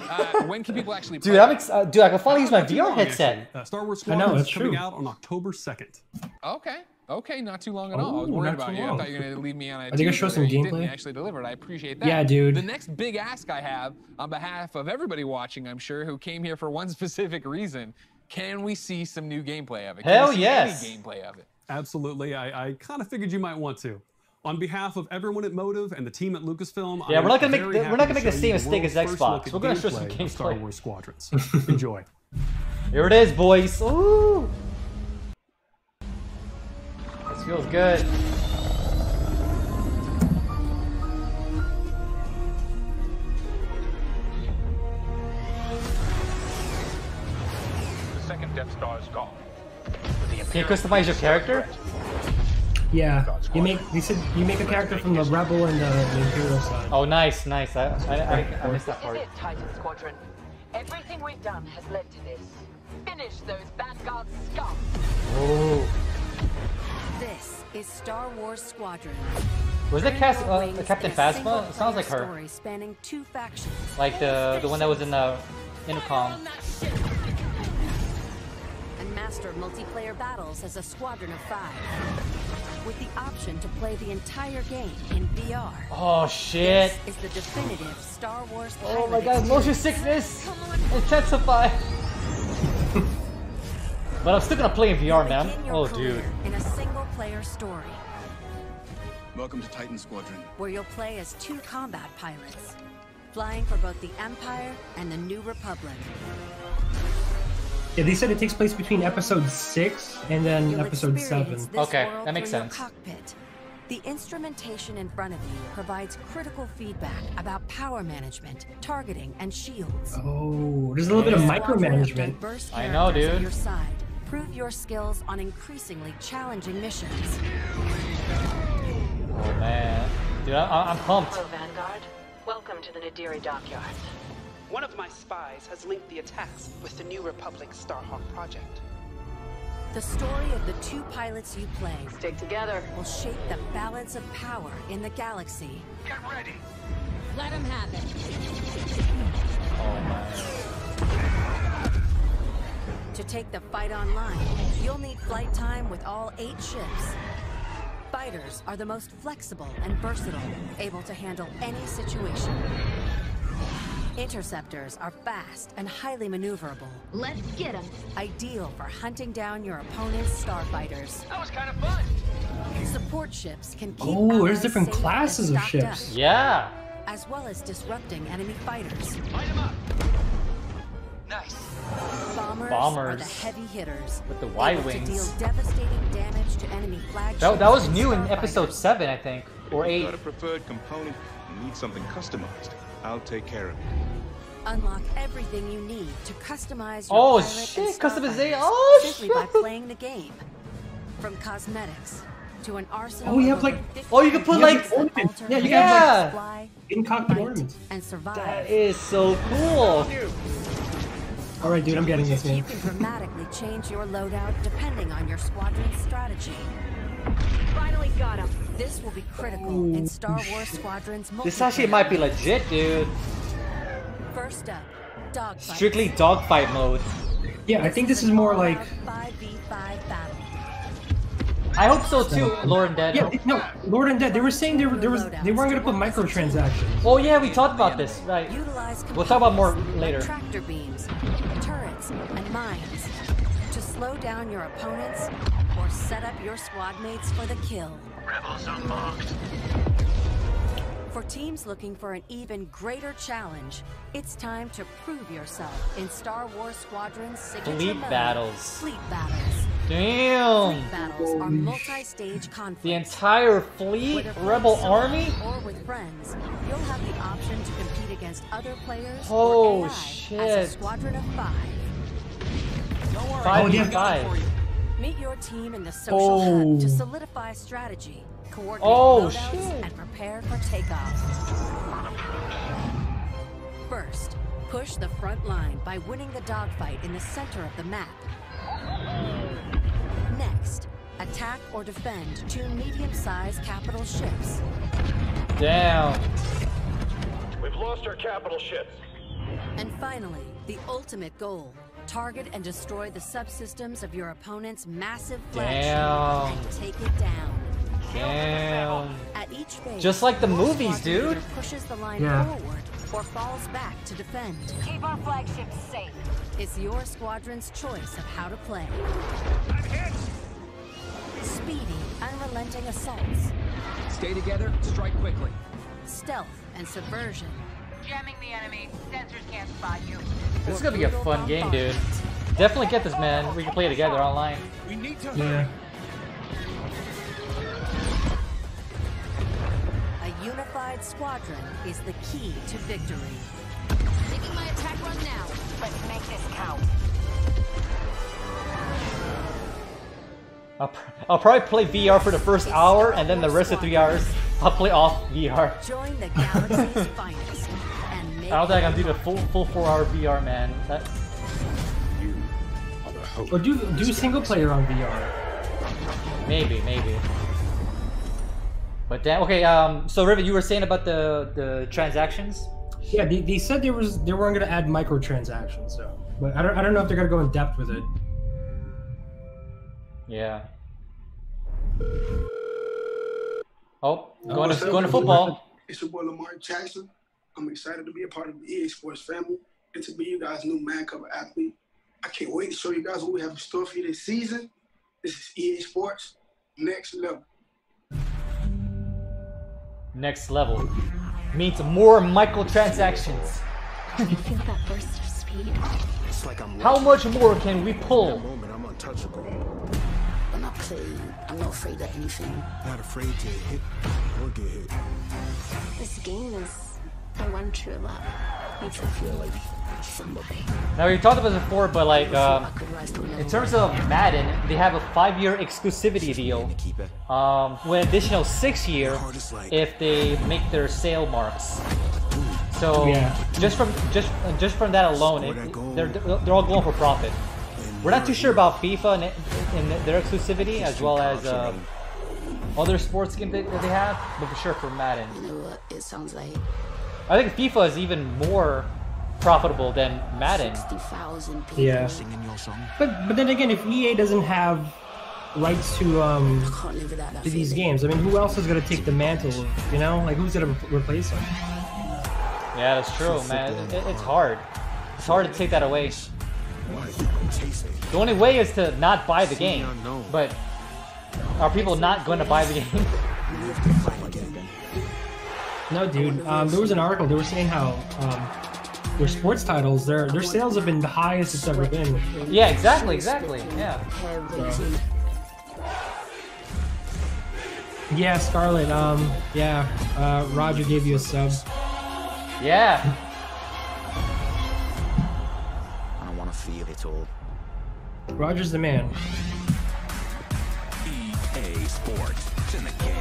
When can people actually play? Dude, dude, I can finally use my VR headset. Star Wars Squadron is coming out on October 2nd. Okay. Okay, not too long at all. I was worried about you. I thought you were going to leave me on a Are they going to show some gameplay? You didn't actually deliver it. I appreciate that. Yeah, dude. The next big ask I have on behalf of everybody watching, I'm sure, who came here for one specific reason, can we see some new gameplay of it? Hell yes. Any gameplay of it? Absolutely. I kind of figured you might want to. On behalf of everyone at Motive and the team at Lucasfilm, yeah, we're not gonna make the same mistake as Xbox. We're gonna show some gameplay. Star Wars Squadrons. Enjoy. Here it is, boys. Ooh. This feels good. The second Death Star is gone. Can you customize your character? Yeah, they said you make a character from the Rebel and the Imperial side. Oh, nice, nice. I missed that part. This is it, Titan Squadron. Everything we've done has led to this. Finish those Vanguard scum. Oh. This is Star Wars Squadron. Was it Captain Phasma? It sounds like her. Story spanning two factions. Like the one that was in the intercom. And master multiplayer battles as a squadron of 5. With the option to play the entire game in VR. Oh shit! This is the definitive Star Wars. Oh my god, motion sickness! Intensify! But I'm still gonna play in VR, man. Oh dude. In a single player story. Welcome to Titan Squadron. Where you'll play as 2 combat pilots. Flying for both the Empire and the New Republic. Yeah, they said it takes place between episode 6 and then episode 7. Okay, that makes sense. Cockpit, The instrumentation in front of you provides critical feedback about power management, targeting, and shields. Oh, there's a little bit of micromanagement. I know, dude. At your side. Prove your skills on increasingly challenging missions. Oh man, dude, I'm pumped. Hello, Vanguard. Welcome to the Nadiri dockyards. One of my spies has linked the attacks with the New Republic Starhawk project. The story of the two pilots you play Stick together. will shape the balance of power in the galaxy. Get ready. Let him have it. Oh man. To take the fight online, you'll need flight time with all 8 ships. Fighters are the most flexible and versatile, able to handle any situation. Interceptors are fast and highly maneuverable. Let's get him. Ideal for hunting down your opponent's starfighters. That was kind of fun. Support ships can keep Oh, there's allies different safe classes and of stocked ships. up, Yeah. as well as disrupting enemy fighters. Light him up. Nice. Bombers are Bombers. the heavy hitters, With the able Y-wings. to deal devastating damage to enemy flagships. That was and new in starfighters. episode 7, I think, or 8. Got a preferred component and need something customized. I'll take care of it. Unlock everything you need to customize your Oh pilot shit, and customization! starfighters Oh simply shit! by playing the game. From cosmetics to an arsenal. Oh, you of have, like- over 50 Oh, you can put, like, components that ornaments. alter Yeah, you how can have, like, fly, in-cockpit fight, ornaments. and survive. That is so cool. All right, dude, I'm getting this, man. You can dramatically change your loadout depending on your squadron's strategy. Finally got him. This will be critical in Star Wars Squadron's This actually multiplayer might be mode. legit, dude. First up, dogfight. Strictly dogfight mode. Yeah, I think this is more like. 5v5 battle. I hope so too, Lord and Dead. Yeah, no, Lord and Dead. They were saying they weren't gonna put microtransactions. Oh yeah, we talked about this, right? Utilize We'll talk about more components later. like tractor beams, turrets, and mines to slow down your opponents or set up your squad mates for the kill. Rebels unlocked. For teams looking for an even greater challenge, it's time to prove yourself in Star Wars Squadron's signature Fleet mode, battles. Fleet battles. Damn. Fleet battles are multi-stage conflicts. The entire fleet, Whether playing rebel solo army. or with friends, you'll have the option to compete against other players Oh or AI shit! as a squadron of 5. Don't worry. 5v5. Meet your team in the social hub to Oh. solidify strategy, coordinate Oh, loadouts, shit. and prepare for takeoff. First, push the front line by winning the dogfight in the center of the map. Next, attack or defend 2 medium-sized capital ships. Damn. We've lost our capital ships. And finally, the ultimate goal. Target and destroy the subsystems of your opponent's massive flagship Damn. and take it down. Damn. At each phase, Just like the your movies, squadron dude. either pushes the line Yeah. forward or falls back to defend. Keep our flagships safe. It's your squadron's choice of how to play. I'm hit. Speedy, unrelenting assaults, Stay together, strike quickly. stealth, and subversion. Jamming the enemy. Sensors can't spot you. This is gonna be a fun game, dude. Definitely get this, man. We can play together online. We need to. Yeah. A unified squadron is the key to victory. Making my attack run now. Let's make this count. I'll probably play VR for the first hour, and then the rest of 3 hours, I'll play off VR. Join the galaxy's finest and make I don't think I can do the full 4-hour VR, man. You are the hope. Or do single player on VR. Maybe. But damn. Okay. So Rivet, you were saying about the transactions. Yeah, they said they weren't gonna add microtransactions, so. But I don't know if they're gonna go in depth with it. Yeah. Oh, going to football. It's your boy Lamar Jackson. I'm excited to be a part of the EA Sports family and to be you guys' new man cover athlete. I can't wait to show you guys what we have in store for you this season. This is EA Sports Next Level. Next level means more microtransactions. You feel that burst of speed? It's like I'm How much more can we pull? moment I'm untouchable. Another say I'm not afraid of anything. Not afraid to hit or get hit. This game is I went through a lot. Makes me feel like somebody. Now we talked about this before, but like in terms of Madden, they have a 5-year exclusivity deal, with an additional 6-year if they make their sale marks. So just from that alone, they're all going for profit. We're not too sure about FIFA and their exclusivity, as well as other sports games that they have, but for sure for Madden. You know what it sounds like? I think FIFA is even more profitable than Madden. 60,000 people. Yeah. Singing your song. But then again, if EA doesn't have rights to these games, I mean, who else is gonna take the mantle? You know, like who's gonna replace them? Yeah, that's true, man. It's hard. It's hard to take that away. The only way is to not buy the game. But are people not going to buy the game? No, dude. There was an article. They were saying how their sports titles, their sales have been the highest it's ever been. Yeah, exactly. Yeah. Yeah, Scarlet. Roger gave you a sub. Yeah. I want to feel it all. Roger's the man. EA Sports. It's in the game.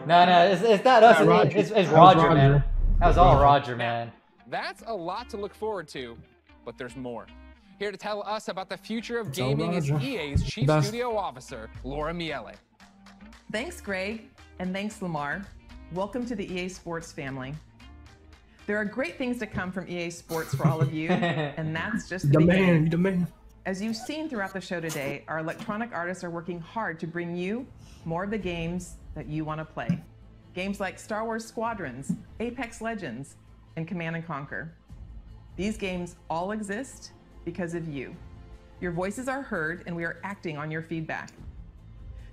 No, it's not us. It's Roger, man. That was all Roger, man. That's a lot to look forward to, but there's more. Here to tell us about the future of gaming is EA's Chief Studio Officer, Laura Miele. Thanks, Greg, and thanks, Lamar. Welcome to the EA Sports family. There are great things to come from EA Sports for all of you, and that's just the beginning. The man. As you've seen throughout the show today, our electronic artists are working hard to bring you more of the games that you want to play. Games like Star Wars Squadrons, Apex Legends, and Command & Conquer. These games all exist because of you. Your voices are heard, and we are acting on your feedback.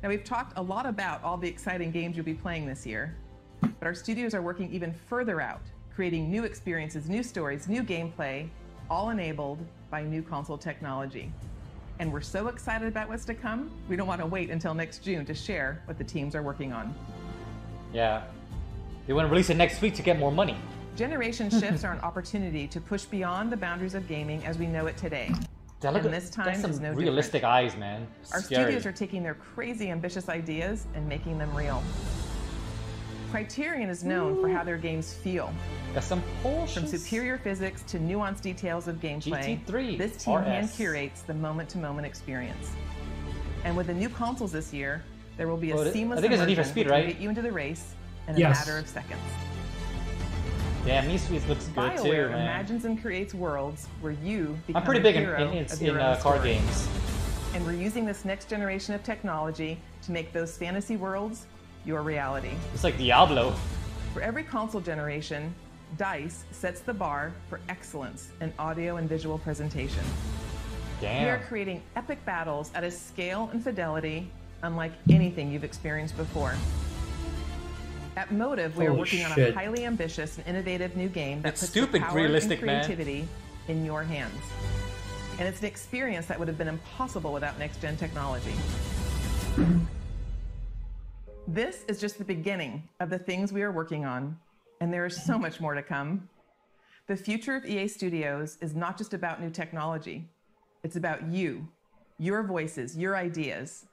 Now, we've talked a lot about all the exciting games you'll be playing this year, but our studios are working even further out, creating new experiences, new stories, new gameplay, all enabled by new console technology. And we're so excited about what's to come, we don't want to wait until next June to share what the teams are working on. Yeah. They want to release it next week to get more money. Generation shifts are an opportunity to push beyond the boundaries of gaming as we know it today. And this time that's some is no realistic different. eyes, man. Our Scary. studios are taking their crazy ambitious ideas and making them real. Criterion is known for how their games feel. That's some bullshit. From superior physics to nuanced details of gameplay, GT3 this team RS. hand curates the moment-to-moment experience. And with the new consoles this year, there will be a seamless I think it's a Need for immersion Speed, which will right? get you into the race in a Yes. matter of seconds. Damn, Need for Speed looks good BioWare too, man. imagines and creates worlds where you become I'm pretty a big hero of your own car story. games. And we're using this next generation of technology to make those fantasy worlds your reality. It's like Diablo. For every console generation, DICE sets the bar for excellence in audio and visual presentation. Damn. We are creating epic battles at a scale and fidelity unlike anything you've experienced before. At Motive, we are Holy working on a shit. highly ambitious and innovative new game that It's puts stupid the power realistic, and man. creativity in your hands. And it's an experience that would have been impossible without next-gen technology. This is just the beginning of the things we are working on, and there is so much more to come. The future of EA Studios is not just about new technology. It's about you, your voices, your ideas.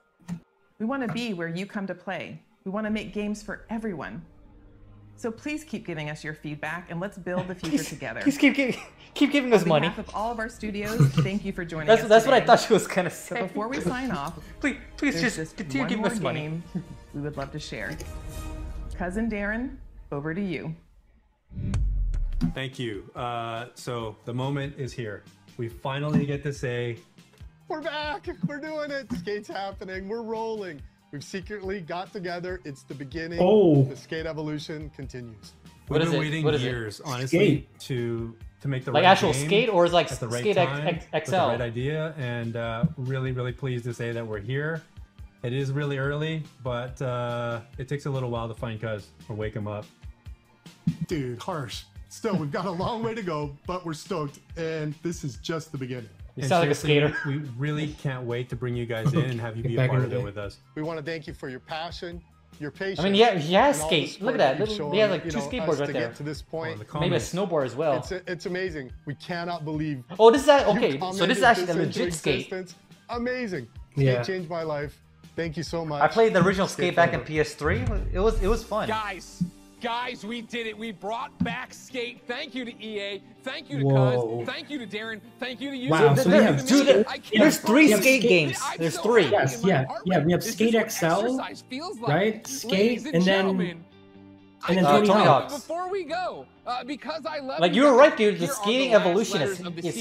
We want to be where you come to play. We want to make games for everyone. So please keep giving us your feedback, and let's build the future together. Please keep giving us money. On behalf of all of our studios, thank you for joining us That's what I today. thought she was gonna say. But before we sign off, please there's just continue one giving more us money. game we would love to share. Cousin Darren, over to you. Thank you. So the moment is here. We finally get to say, We're back! We're doing it! Skate's happening. We're rolling. We've secretly got together. It's the beginning. Oh. The skate evolution continues. What we've is been it? waiting What is it? years, honestly, Skate. to make the Like right actual game skate, or is like at the right Skate time, XL? with the right idea, and really, really pleased to say that we're here. It is really early, but it takes a little while to find Cuz or wake him up. Dude, harsh. Still, we've got a long way to go, but we're stoked, and this is just the beginning. You sound like a skater. We really can't wait to bring you guys in and have you be a part of it with us. We want to thank you for your passion, your patience. I mean, yeah, he has skate. Look at that. He has like 2 skateboards right there. Get to this point. Maybe a snowboard as well. It's amazing. We cannot believe. Oh, this is okay. So this is actually a legit skate. Amazing. Yeah. Skate changed my life. Thank you so much. I played the original skate back in PS3. It was fun. Guys, we did it. We brought back skate. Thank you to EA. Thank you to Whoa. Cuz. Thank you to Darren. Thank you to you. Wow, so we have there's 3 skate games. There's 3. Yes, yeah. We have Skate XL, right? Skate, and then Tony Hawk's. Before we go, because I love like you were right, dude. The skating evolution is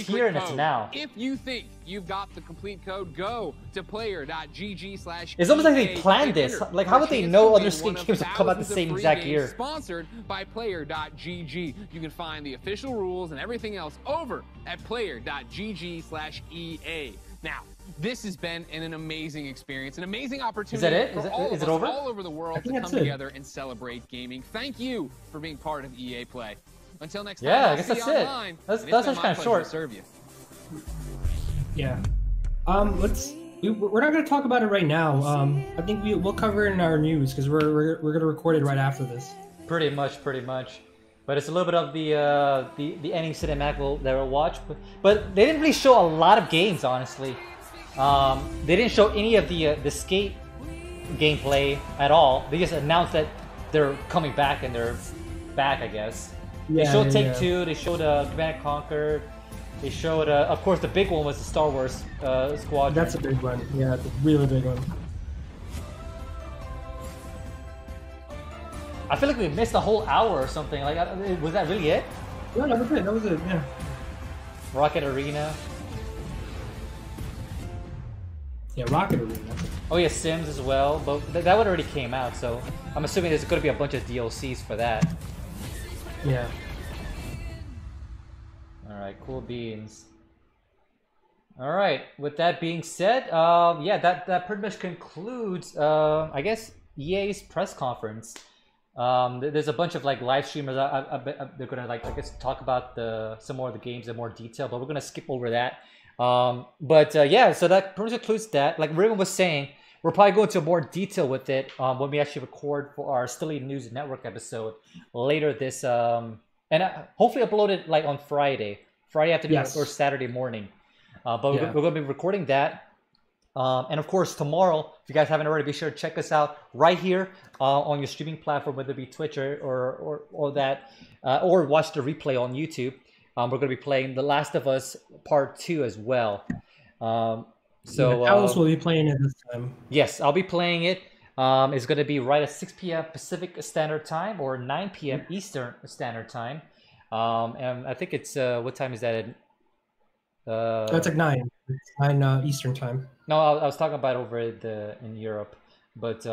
here and it's now. If you think you've got the complete code, go to player.gg/. It's almost like they planned this. Like, how would they know other skate games will come out the same exact year? Sponsored by player.gg. You can find the official rules and everything else over at player.gg/EA. Now, this has been an amazing experience, an amazing opportunity Is that it? for all of us over? all over the world to come together and celebrate gaming. Thank you for being part of EA Play. Until next time, I guess that's it. That's kind of short. Serve you. Yeah. We're not going to talk about it right now. I think we'll cover it in our news because we're going to record it right after this. Pretty much. But it's a little bit of the ending cinematic that we'll watch. But they didn't really show a lot of games, honestly. They didn't show any of the skate gameplay at all. They just announced that they're coming back and they're back, I guess. They showed Take-Two. They showed Command & Conquer. They showed, of course, the big one was the Star Wars Squadron. That's a big one. Yeah, it's a really big one. I feel like we missed a whole hour or something. Like, was that really it? No, that was it. That was it. Yeah. Rocket Arena. Yeah, Rocket Arena. Oh yeah, Sims as well, but that one already came out, so I'm assuming there's going to be a bunch of DLCs for that. Yeah. Alright, cool beans. Alright, with that being said, yeah, that pretty much concludes, I guess, EA's press conference. There's a bunch of like live streamers. I bet they're gonna like, I guess, talk about some more of the games in more detail, but we're gonna skip over that. Yeah, so that pretty much concludes that. Like Raven was saying, we're probably going into more detail with it when we actually record for our Still Eating News Network episode later this, and hopefully upload it like on Friday afternoon or Saturday morning. But we're going to be recording that. And of course, tomorrow, if you guys haven't already, be sure to check us out right here on your streaming platform, whether it be Twitch or that, or watch the replay on YouTube. We're going to be playing The Last of Us Part 2 as well. Alice will be playing it this time. Yes, I'll be playing it. It's going to be right at 6 p.m. Pacific Standard Time or 9 p.m. Eastern Standard Time. And I think it's, what time is that? That's like 9 Eastern Time. No, I was talking about over in Europe. But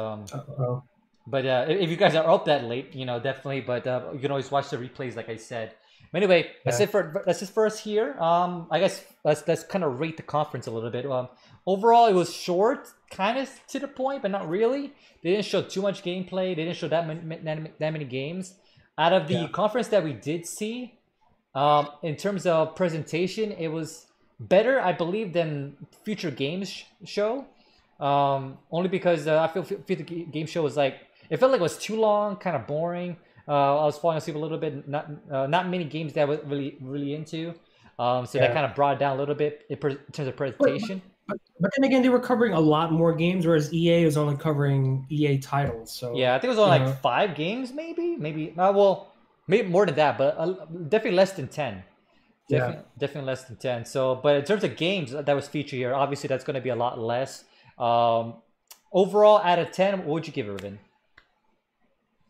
if you guys are up that late, definitely. But you can always watch the replays, like I said. But anyway, that's it for us here. I guess let's kind of rate the conference a little bit. Overall, it was short, kind of to the point, but not really. They didn't show too much gameplay. They didn't show that many games. Out of the conference that we did see, in terms of presentation, it was better, I believe, than Future Games show. Only because I feel the game show was like, it felt like it was too long, kind of boring. I was falling asleep a little bit. Not many games that I was really into. So that kind of brought it down a little bit in terms of presentation. But then again, they were covering a lot more games, whereas EA was only covering EA titles. So yeah, I think it was only like 5 games, maybe. Well, maybe more than that, but definitely less than 10. Definitely less than 10. So, but in terms of games that was featured here, obviously that's going to be a lot less. Overall, out of 10, what would you give it, Ruben?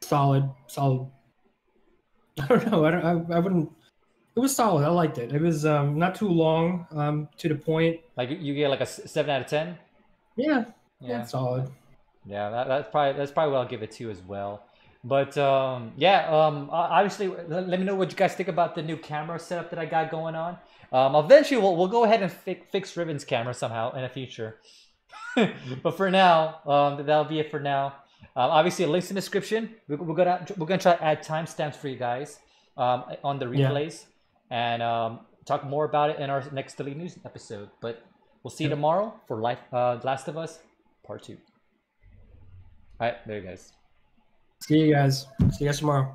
Solid. I don't know. I wouldn't. It was solid. I liked it. It was not too long. To the point. Like you get like a 7 out of 10. Yeah, solid. Yeah, that's probably what I'll give it to as well. But obviously, let me know what you guys think about the new camera setup that I got going on. Eventually, we'll go ahead and fix Riven's camera somehow in the future. But for now, that'll be it for now. Obviously, links in the description. We're gonna try to add timestamps for you guys on the replays, and talk more about it in our next Daily News episode. But we'll see you tomorrow for Last of Us Part 2. All right, there you guys. See you guys. See you guys tomorrow.